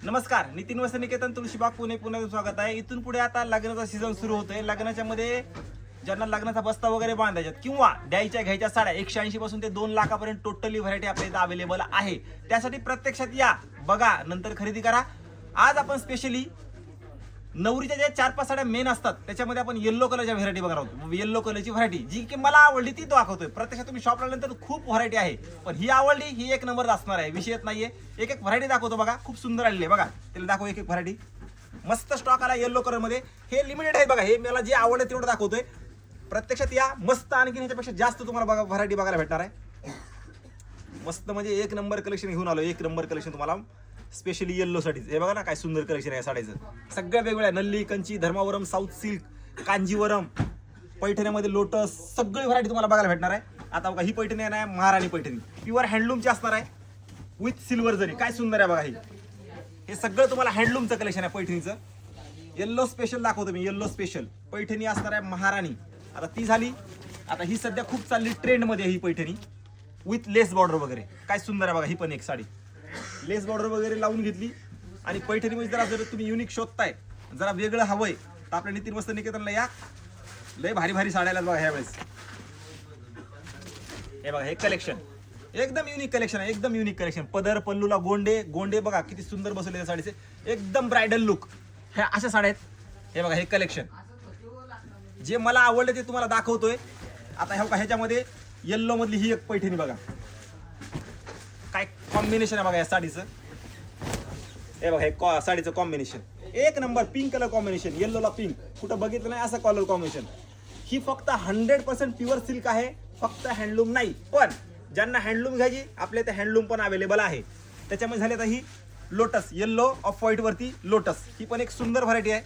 नमस्कार, नितीन वस्त्र निकेतन तुळशीबाग पुणे पुन्हा स्वागत आहे। इथून पुढे आता लग्नाचा सीझन सुरू होतोय। लग्नाच्या मध्ये ज्यांना लग्नाचा बस्ता वगैरे बांधायचा किंवा द्यायच्या घ्यायच्या साड्या 180 पासून ते 2 लाखापर्यंत टोटली व्हरायटी आपल्या इथे अवेलेबल आहे। त्यासाठी प्रत्यक्षात या, बघा, नंतर खरेदी करा। आज आपण स्पेशली नवरीच्या ज्या 4-5 साड्या मेन असतात त्याच्यामध्ये आपण येल्लो कलरच्या व्हरायटी बघणार आहोत। येल्लो कलरची व्हरायटी जी की मला आवडली ती दाखवतोय। प्रत्यक्षात तुम्ही शॉपला आल्यानंतर खूप व्हरायटी आहे, पण ही आवडली, ही एक नंबर असणार आहे, विषयच नाहीये। एक एक व्हरायटी दाखवतो बघा, खूप सुंदर आलेली आहे बघा। त्याला दाखव एक एक व्हरायटी, मस्त स्टॉक आला येल्लो कलर मध्ये। हे लिमिटेड आहे बघा, हे मला जे आवडलं तेवढं दाखवतोय। प्रत्यक्षात या, मस्त आणखी ह्याच्यापेक्षा जास्त तुम्हाला बघा व्हरायटी बघायला भेटणार आहे। मस्त म्हणजे एक नंबर कलेक्शन घेऊन आलो, एक नंबर कलेक्शन तुम्हाला स्पेशली येल्लो साठी। हे बघा ना काय सुंदर कलेक्शन आहे साड्याचं, सगळ्या वेगवेगळ्या, नल्ली, कंची, धर्मावरम, साऊथ सिल्क, कांजीवरम, पैठण्यामध्ये लोटस, सगळी व्हरायटी तुम्हाला बघायला भेटणार आहे। आता बघा ही पैठणी आहे ना, महाराणी पैठणी, प्युअर हँडलूमची असणार आहे विथ सिल्वर जरी। काय सुंदर आहे बघा, हे सगळं तुम्हाला हँडलूमचं कलेक्शन आहे पैठणीचं। येल्लो स्पेशल दाखवतो मी, येल्लो स्पेशल पैठणी असणार आहे महाराणी। आता ती झाली, आता ही सध्या खूप चालली ट्रेंड मध्ये ही पैठणी विथ लेस बॉर्डर वगैरे। काय सुंदर आहे बघा, ही पण एक साडी लेस बॉर्डर वगैरे लावून घेतली। आणि पैठणीमध्ये जर तुम्ही युनिक शोधताय, जरा वेगळं हवंय, तर आपल्या नितीन वस्त्र निकेतनला या, लय भारी भारी साड्या आल्यात बघा ह्यावेळेस। हे बघा हे कलेक्शन एकदम युनिक कलेक्शन आहे, एकदम युनिक कलेक्शन। पदर पल्लूला गोंडे गोंडे बघा किती सुंदर बसवले त्या साडीचे, एकदम ब्रायडल लुक। ह्या अशा साड्या आहेत। हे बघा हे कलेक्शन जे मला आवडले ते तुम्हाला दाखवतोय। आता हे बघा ह्याच्यामध्ये येल्लो मधली ही एक पैठणी बघा, काय कॉम्बिनेशन आहे बघा या साडीचं। हे बघा हे साडीचं कॉम्बिनेशन एक नंबर, पिंक कलर कॉम्बिनेशन, येल्लोला पिंक, कुठं बघितलं नाही असं कलर कॉम्बिनेशन। ही फक्त 100% प्युअर सिल्क आहे, फक्त हँडलूम नाही। पण ज्यांना हँडलूम घ्यायची, आपल्या इथे हँडलूम पण अवेलेबल आहे। त्याच्यामध्ये झाली आता ही लोटस, येल्लो ऑफ व्हाईट वरती लोटस, ही पण एक सुंदर व्हरायटी आहे।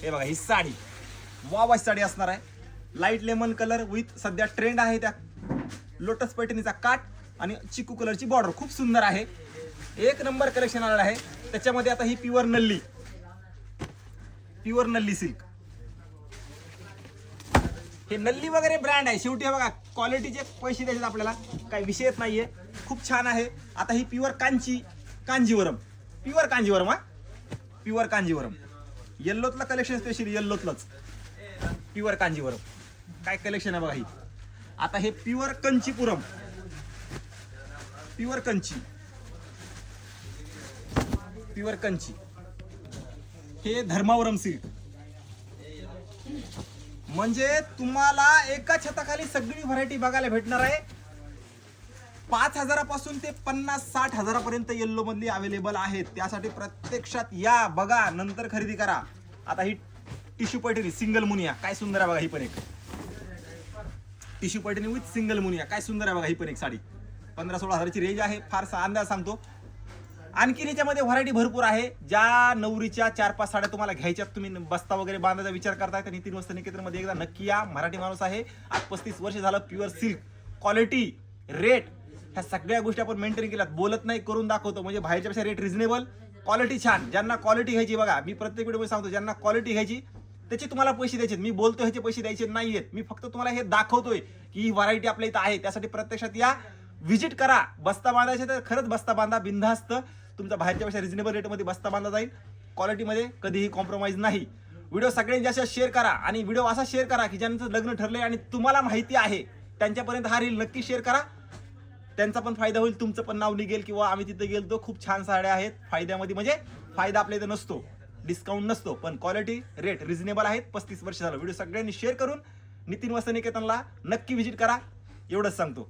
हे बघा ही साडी वाव साडी असणार आहे, लाईट लेमन कलर विथ सध्या ट्रेंड आहे त्या लोटस पैठणीचा काट आणि चिकू कलरची बॉर्डर, खूप सुंदर आहे, एक नंबर कलेक्शन आलेलं आहे। त्याच्यामध्ये आता ही प्युअर नल्ली, प्युअर नल्ली सिल्क, हे नल्ली वगैरे ब्रँड आहे शेवटी। हे बघा क्वालिटीचे पैसे द्यायचे आपल्याला, काही विषयच नाहीये, खूप छान आहे। आता ही प्युअर कांजीवरम, प्युअर कांजीवरम, हा प्युअर कांजीवरम, येल्लोतलं कलेक्शन, स्पेशली येल्लोतलंच प्युअर कांजीवरम, काय कलेक्शन आहे बघा ही। आता हे pure Kanchipuram, pure Kanchi, pure Kanchi, हे धर्मावरम सिल्क। म्हणजे तुम्हाला एका छताखाली सगळी व्हरायटी बघायला भेटणार आहे। 5,000 पासून ते 50-60 हजारापर्यंत येल्लो मधली अवेलेबल आहेत। त्यासाठी प्रत्यक्षात या, बघा, नंतर खरेदी करा। आता ही टिश्यू पैठणी सिंगल मुनिया, काय सुंदर आहे बघा, ही पण एक tissue Paithani with single Muniya, काय सुंदर आहे बघा, ही पण एक साडी 15-16 हजाराची रेंज आहे, फारसा अंदाज सांगतो। आणखी याच्यामध्ये व्हरायटी भरपूर आहे। ज्या नवरीच्या 4-5 साड्या तुम्हाला घ्यायच्यात, तुम्ही बस्ता वगैरे बांधायचा विचार करताय, तर नितीन वस्त्र निकेतन मध्ये एकदा नक्की या। मराठी माणूस आहे, आज 35 वर्ष झालं, प्युअर सिल्क, क्वालिटी, रेट, ह्या सगळ्या गोष्टी आपण मेंटेन केल्यात, बोलत नाही करून दाखवतो। म्हणजे बाहेरच्यापेक्षा रेट रिझनेबल, क्वालिटी छान। ज्यांना क्वालिटी घ्यायची, बघा मी प्रत्येक व्हिडिओ सांगतो, ज्यांना क्वालिटी घ्यायची त्याचे तुम्हाला पैसे द्यायचे, मी बोलतो ह्याचे पैसे द्यायचे नाहीयेत, मी फक्त तुम्हाला हे दाखवतोय की ही व्हरायटी आपल्या इथं आहे। त्यासाठी प्रत्यक्षात या, व्हिजिट करा। बस्ता बांधायचे तर खरंच बस्ता बांधा, बिनधास्त, तुमचा बाहेरच्यापेक्षा रिजनेबल रेटमध्ये बस्ता बांधला जाईल, क्वालिटीमध्ये कधीही कॉम्प्रोमाइज नाही। व्हिडिओ सगळ्यांनी जास्त शेअर करा, आणि व्हिडिओ असा शेअर करा की ज्यांचं लग्न ठरलंय आणि तुम्हाला माहिती आहे त्यांच्यापर्यंत हा रील नक्की शेअर करा, त्यांचा पण फायदा होईल, तुमचं पण नाव निघेल, किंवा आम्ही तिथे गेलतो, खूप छान साड्या आहेत फायद्यामध्ये। म्हणजे फायदा आपल्या इथं नसतो, डिस्काउंट नसतो, पण क्वालिटी रेट रिजनेबल आहेत। 35 वर्ष झालं। व्हिडिओ सगळ्यांनी शेअर करून नितीन वस्त्र निकेतनला नक्की व्हिजिट करा, एवढंच सांगतो।